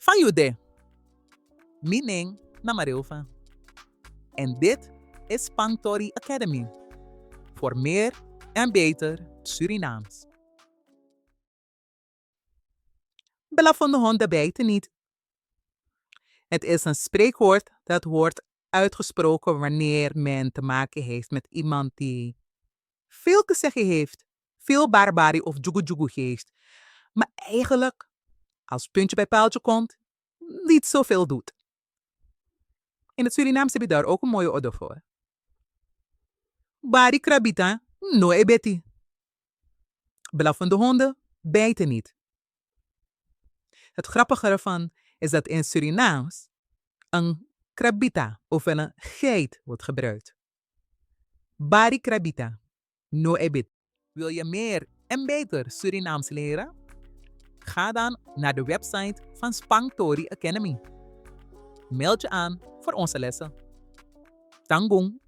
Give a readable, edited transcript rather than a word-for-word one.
Van Jude, Mining Namarilva. En dit is Spangtori Academy. Voor meer en beter Surinaams. Bella van de honden bijten niet. Het is een spreekwoord dat wordt uitgesproken wanneer men te maken heeft met iemand die veel te zeggen heeft, veel barbari of jugu geeft, maar eigenlijk, als puntje bij paaltje komt, niet zoveel doet. In het Surinaams heb je daar ook een mooie orde voor. Bari krabita, no ebeti. Blaffende honden bijten niet. Het grappige ervan is dat in Surinaams een krabita, ofwel een geit, wordt gebruikt. Bari krabita, no ebit. Wil je meer en beter Surinaams leren? Ga dan naar de website van Spangtori Academy. Meld je aan voor onze lessen. Tangong!